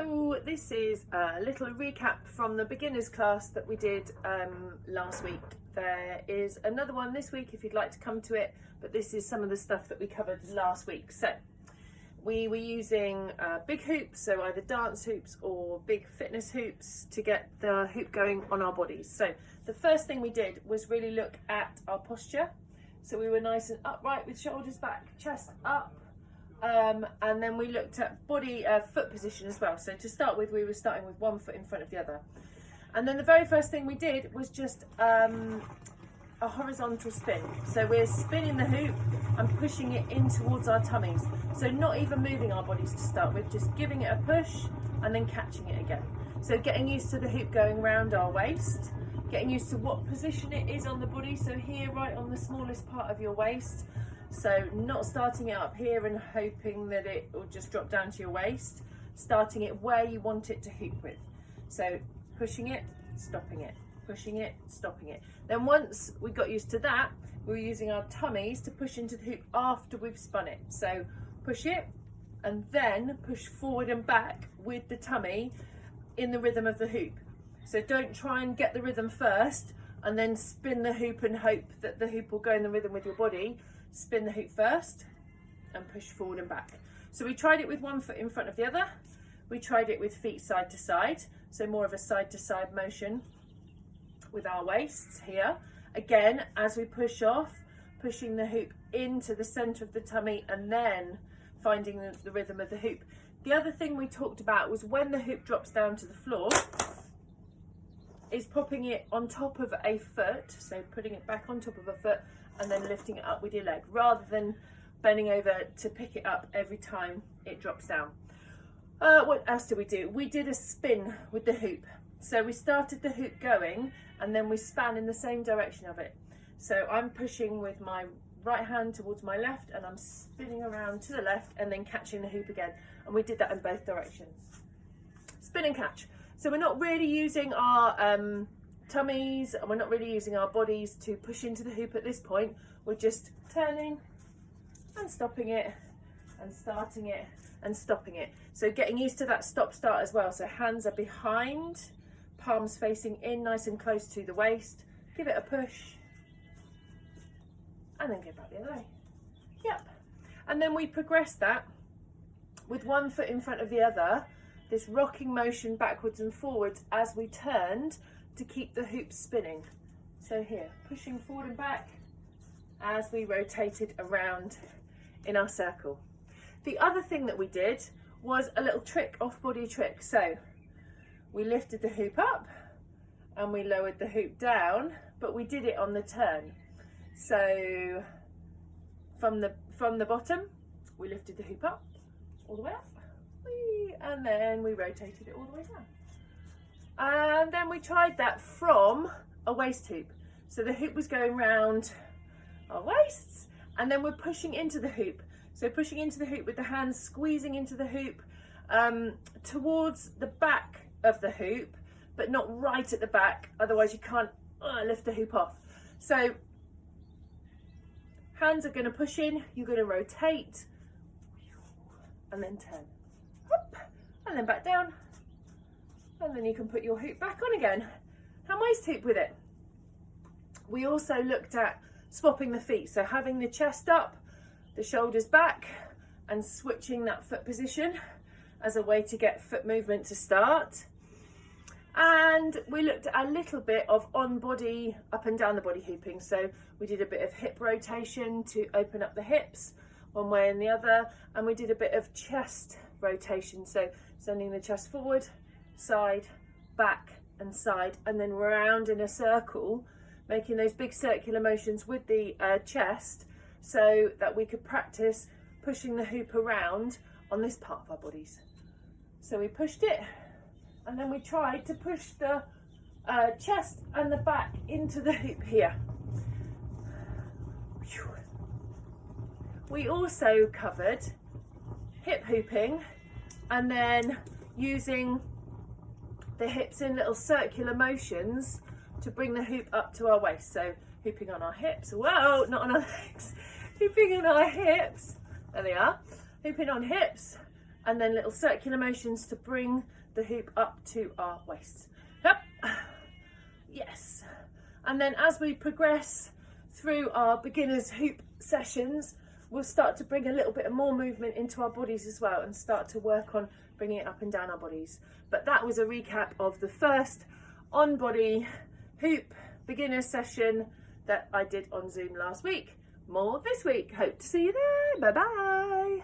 So this is a little recap from the beginners class that we did last week. There is another one this week if you'd like to come to it, but this is some of the stuff that we covered last week. So we were using big hoops, so either dance hoops or big fitness hoops to get the hoop going on our bodies. So the first thing we did was really look at our posture. So we were nice and upright with shoulders back, chest up. And then we looked at foot position as well. So to start with, we were starting with one foot in front of the other. And then the very first thing we did was just a horizontal spin. So we're spinning the hoop and pushing it in towards our tummies. So not even moving our bodies to start with, just giving it a push and then catching it again. So getting used to the hoop going round our waist, getting used to what position it is on the body. So here, right on the smallest part of your waist. So not starting it up here and hoping that it will just drop down to your waist, starting it where you want it to hoop with. So pushing it, stopping it, pushing it, stopping it. Then once we got used to that, we were using our tummies to push into the hoop after we've spun it. So push it and then push forward and back with the tummy in the rhythm of the hoop. So don't try and get the rhythm first and then spin the hoop and hope that the hoop will go in the rhythm with your body. Spin the hoop first and push forward and back. So we tried it with one foot in front of the other. We tried it with feet side to side, so more of a side to side motion with our waists here. Again, as we push off, pushing the hoop into the center of the tummy and then finding the rhythm of the hoop. The other thing we talked about was when the hoop drops down to the floor, is popping it on top of a foot, so putting it back on top of a foot and then lifting it up with your leg rather than bending over to pick it up every time it drops down. What else did we do? We did a spin with the hoop. So we started the hoop going and then we span in the same direction of it. So I'm pushing with my right hand towards my left and I'm spinning around to the left and then catching the hoop again. And we did that in both directions. Spin and catch. So we're not really using our tummies and we're not really using our bodies to push into the hoop at this point. We're just turning and stopping it and starting it and stopping it. So getting used to that stop start as well. So hands are behind, palms facing in nice and close to the waist. Give it a push and then go back the other way. Yep. And then we progress that with one foot in front of the other, this rocking motion backwards and forwards as we turned to keep the hoop spinning. So here, pushing forward and back as we rotated around in our circle. The other thing that we did was a little trick, off-body trick. So we lifted the hoop up and we lowered the hoop down, but we did it on the turn. So from the bottom, we lifted the hoop up, all the way up, and then we rotated it all the way down. And then we tried that from a waist hoop. So the hoop was going round our waists and then we're pushing into the hoop. So pushing into the hoop with the hands squeezing into the hoop towards the back of the hoop, but not right at the back. Otherwise you can't lift the hoop off. So hands are going to push in, you're going to rotate and then turn. Up, and then back down. And then you can put your hoop back on again and waist hoop with it. We also looked at swapping the feet, so having the chest up, the shoulders back and switching that foot position as a way to get foot movement to start. And we looked at a little bit of on body, up and down the body hooping. So we did a bit of hip rotation to open up the hips one way and the other, and we did a bit of chest rotation, so sending the chest forward, side, back and side, and then round in a circle, making those big circular motions with the chest so that we could practice pushing the hoop around on this part of our bodies. So we pushed it and then we tried to push the chest and the back into the hoop here. We also covered hip hooping and then using the hips in little circular motions to bring the hoop up to our waist. So hooping on our hips, whoa, not on our legs, hooping on our hips, there they are, hooping on hips and then little circular motions to bring the hoop up to our waist. Yep. Yes. And then as we progress through our beginners hoop sessions, we'll start to bring a little bit more movement into our bodies as well and start to work on bringing it up and down our bodies. But that was a recap of the first on-body hoop beginner session that I did on Zoom last week. More this week. Hope to see you there. Bye bye.